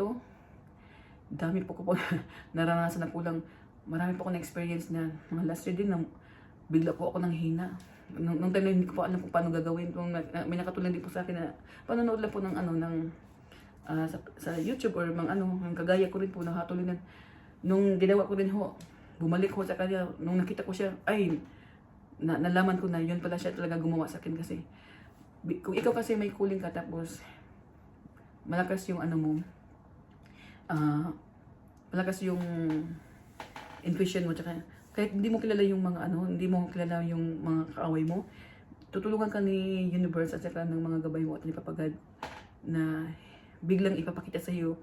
ito, dami po ko po naranasan na kulang. Marami po ako na-experience na mga last year din na bigla po ako nang hina. Nung time na hindi ko pa alam kung paano gagawin. Kung may nakatulong din po sa akin na panonood lang po ng sa YouTube or mga ang kagaya ko rin po nakatuloy na. Nung ginawa ko rin ho, bumalik ho sa kanya. Nung nakita ko siya, ay, nalaman ko na yun pala siya talaga gumawa sa akin kasi. Kung ikaw kasi may kuling ka tapos malakas yung malakas yung intuition mo, tsaka kahit hindi mo kilala yung mga hindi mo kilala yung mga kaaway mo, tutulungan ka ni universe at saka ng mga gabay mo at ni Papa God na biglang ipapakita sa iyo.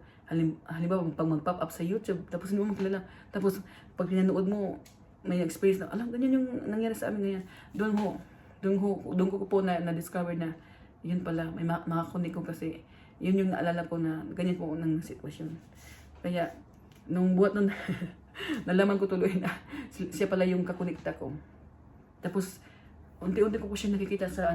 Halimbawa, pag mag-pop up sa YouTube, tapos hindi mo makilala, tapos pag pinanood mo, may experience na, alam, ganyan yung nangyari sa amin ngayon. Doon ko po na-discover na, yun pala, may makakunik ko kasi, yun yung naalala ko na, ganyan po ng sitwasyon. Kaya, nung buhat nun, nalaman ko tuloy na, siya pala yung kakunikta ko. Tapos, unti-unti ko po siya nakikita sa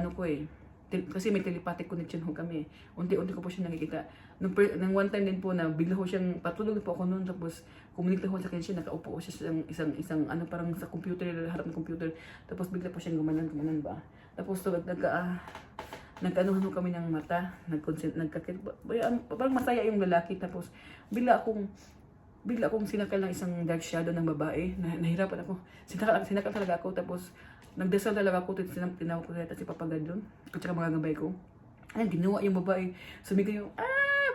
kasi may telepathic connection ho kami. Unti-unti ko po siya nakikita. Nung one time din po na bigla ho siyang patulog po ako noon, tapos kumunikta ho sa akin siya, nakaupo siya sa isang parang sa computer, harap ng computer. Tapos bigla po siyang gumanan ba. Tapos nagkaanuhan ho kami ng mata, nagkakit. Parang masaya yung lalaki, tapos bigla akong sinakal ng isang dark shadow ng babae. Nahirapan ako. Sinakal talaga ako, tapos nagdasal talaga ako, tinawag ko si Papa God doon, at saka mga gabay ko. Ay, ginawa yung babae. Sabi ko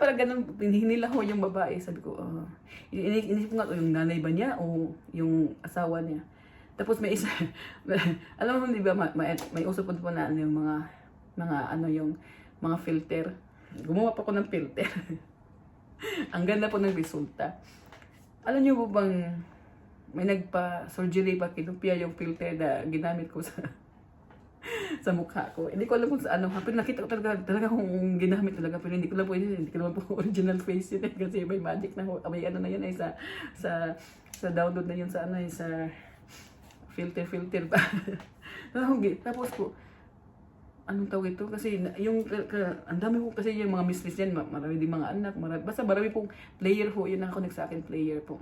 parang ganun, hinila ko yung babae. Sabi ko, inisip ko nga, yung nanay ba niya o yung asawa niya. Tapos may isa, alam mo di ba, may uso po na yung yung mga filter. Gumawa pa ko ng filter. Ang ganda po ng resulta. Alam niyo po bang may nagpa-surgery pa kinupya yung filter na ginamit ko sa mukha ko. Hindi ko alam kung sa pero nakita ko talaga kung ginamit talaga, pero hindi ko lang po original face yun kasi may magic na may na yun sa download na yun sa sa filter pa. Tapos po, anong tawag ito? Kasi yung ang dami po kasi yung mga mistress yan, marami din mga anak, basta marami pong player po, yun nakakonect sa akin, player po.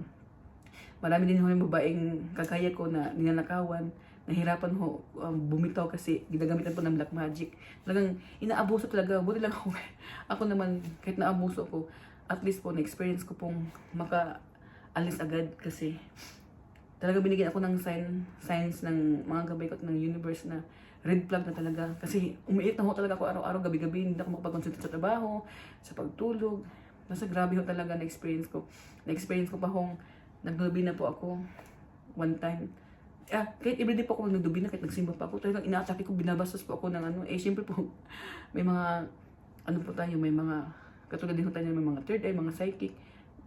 Marami din ho yung babaeng kagaya ko na ninanakawan, nahirapan ho bumitaw kasi ginagamitan po ng black magic. Talagang inaabuso talaga. Buti lang ako naman, kahit naabuso ko, at least po na-experience ko pong makaalis agad kasi talaga binigyan ako ng signs ng mga gabay ko at ng universe na red flag na talaga. Kasi umiit na ho talaga ako araw-araw, gabi-gabi, hindi ako makapag-concentrate sa trabaho, sa pagtulog. Basta grabe ho talaga na-experience ko. Na-experience ko pa hong nagdubi na po ako one time. Kahit everyday po ako nagdubi na, kahit nagsimba pa ako, talagang inaatake ko, binabastos po ako ng siyempre po, may mga, po tayo, may mga, katulad din po tayo, may mga third eye, mga psychic.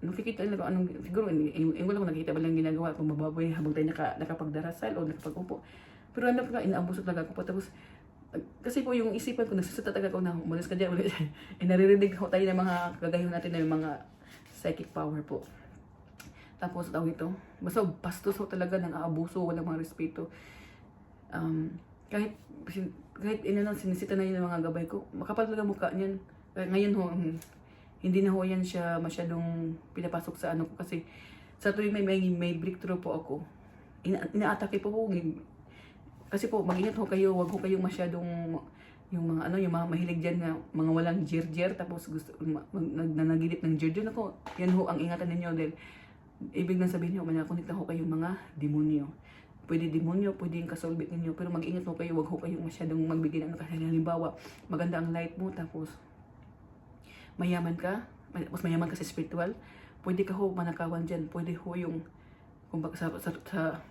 Nakikita nila kung siguro, wala ko nakikita ba lang ginagawa, kung mababoy habang tayo nakapagdarasal o nakapag-upo. Pero inaabuso talaga ako po. Tapos, kasi po yung isipan ko, nagsusita talaga ako na, umalis ka dyan, naririnig ko tayo ng mga kagayon natin na yung mga psychic power po. Tapos basta bastos ho talaga ng aabuso, walang mga respeto. Kahit sinisita na yun ng mga gabay ko, makapal talaga mukha niyan. Ngayon ho, hindi na ho yan siya masyadong pinapasok sa ko kasi sa tuwing may breakthrough po ako, inaatake po kasi po mag-ingat ho kayo, wag ho kayong masyadong yung mga yung mga mahilig dyan na mga walang jer-jer, tapos gusto nagnanagilip ng jer-jer yan ho ang ingatan ninyo dahil ibig na sabihin nyo, manakonekta ho kayong mga demonyo. Pwede demonyo, pwede yung kasolbit ninyo, pero mag-ingat ho kayo, wag ho kayong masyadong magbigay ng kasi halimbawa, maganda ang light mo, tapos mayaman ka sa spiritual, pwede ka ho manakawan dyan, pwede ho yung sa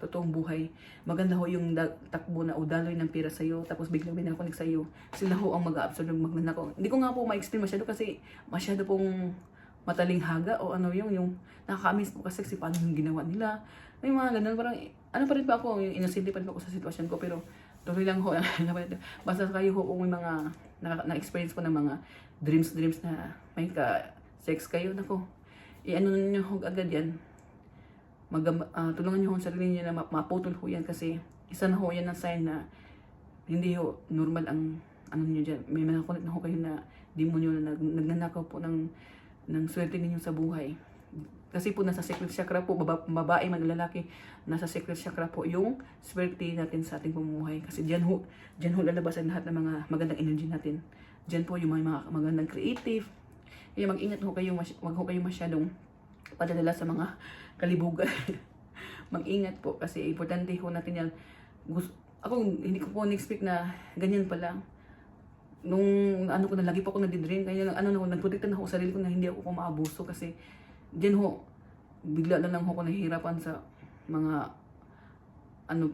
totoong buhay, maganda ho yung takbo na o daloy ng pera sa'yo, tapos biglang binakonek sa'yo, sila ho ang mag-absorb ng magnanakaw. Hindi ko nga po ma-explain masyado kasi masyado pong mataling haga o yung nakaka-amaze po kasi paano yung ginawa nila. May mga ganun, parang pa rin pa ako, yung inosente pa rin pa ako sa sitwasyon ko, pero tuloy lang ho. Basta kayo ho kung may mga na-experience po ng mga dreams na may ka-sex kayo, nyo ho agad yan. Tulungan nyo ho ang sarili nyo na maputol ho yan kasi isa na ho yan ng sign na hindi ho normal ang nyo dyan. May mga connect na ho kayo na demonyo na nagnanakaw po ng ng swerte ninyo sa buhay. Kasi po nasa secret chakra po, babae man lalaki, nasa secret chakra po yung swerte natin sa ating pamumuhay. Kasi dyan ho lalabas ang lahat ng mga magandang energy natin. Dyan po yung mga magandang creative. Kaya mag-ingat ho kayo, wag ho kayo masyadong padadala sa mga kalibugan. Mag-ingat po kasi importante ho natin yan. Ako hindi ko po na-expect na ganyan pala. Nung ano ko na lagi po ako nadidrain, kaya nagprotekta na ako sa sarili ko na hindi ako maabuso kasi diyan ho bigla na lang ako nahihirapan sa mga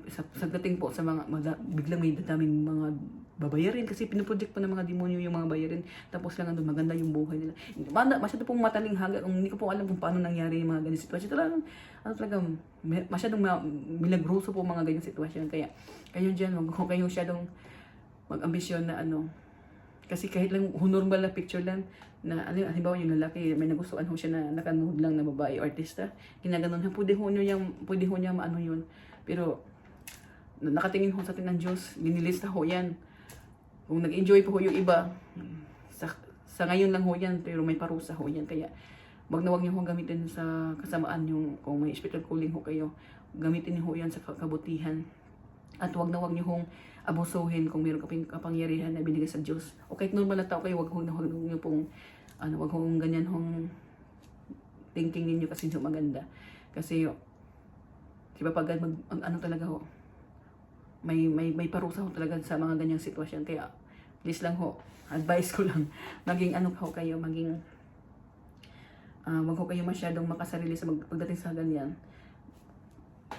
sa dating po sa mga biglang may dadaming mga babayarin kasi pinoproject pa ng mga demonyo yung mga bayarin tapos lang andun maganda yung buhay nila. Masyado pong mataling haga, hindi ko po alam kung paano nangyari yung mga ganyan sitwasyon. Talaga masyadong milagroso po mga ganyan sitwasyon. Kaya kayo dyan, huwag kayo masyadong mag-ambisyon na kasi kahit lang normal na picture lang na halimbawa yung lalaki may nagustuhan ho siya na nakanood lang na babae artista, ginaganon ha, pwede ho niya maano yun, pero nakatingin ho sa atin ng Diyos, linilista ho yan. Kung nag-enjoy po ho yung iba sa ngayon lang ho yan, pero may parusa ho yan. Kaya wag niyo ho gamitin sa kasamaan yung kung may spiritual calling ho kayo, gamitin niyo ho yan sa kabutihan. At wag niyo hong abusuhin kung meron kaping kapangyarihan na binigay sa Diyos. O kahit normal na tao kayo, wag niyo pong wag hong ganyan hong thinking ninyo kasi hindi maganda. Kasi di ba pag talaga ho, may parusa ho talaga sa mga ganyang sitwasyon. Kaya please lang ho, advice ko lang, maging kayo, maging wag ho kayo masyadong makasarili sa pagdating sa ganyan.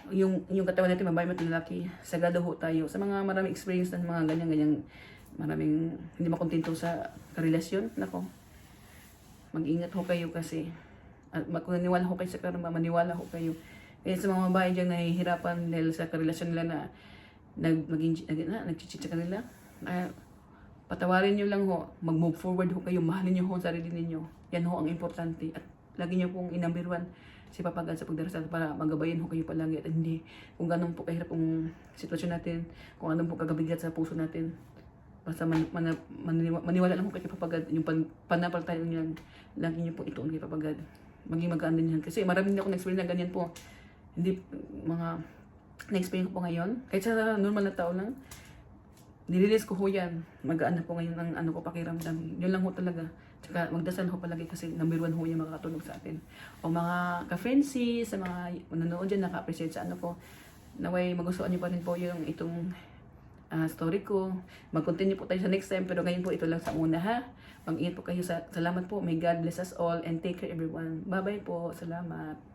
Yung katawan natin, babae at lalaki, sagado ho tayo. Sa mga maraming experience ng mga ganyan, maraming hindi makontento sa karelasyon, nako, mag-ingat ho kayo kasi, at maniwala ho kayo sa karma, maniwala ho kayo. Kaya sa mga babae dyan nahihirapan dahil sa karelasyon nila na nag-cheat sa kanila, patawarin nyo lang ho, mag-move forward ho kayo, mahalin nyo ho ang sarili ninyo. Yan ho ang importante. At lagi nyo pong number 1 si Papa God sa pagdarasal para magabayan ho kayo palagi at hindi kung ganun po kahirap ang sitwasyon natin, kung anong po kagabigat sa puso natin. Basta maniwala lang po kay Papa God, yung pananampalataya niyan, lagi niyo po ituon kay Papa God. Maging magaan din yan. Kasi marami din ako na-experience na ganyan po. Hindi, mga na-experience ko po ngayon. Kahit sa normal na tao lang, nililis ko ho yan. Magaan na po ngayon ang ko pakiramdam. Yun lang ho talaga. Tsaka magdasal ho palagi kasi number 1 ho yung makakatulog sa atin. O mga ka-friendsy, sa mga manonood dyan, naka-appreciate sa ko, naway magustuhan niyo pa rin po yung itong story ko. Mag-continue po tayo sa next time, pero ngayon po ito lang sa una ha. Mag-ingat po kayo. Salamat po. May God bless us all and take care everyone. Bye-bye po. Salamat.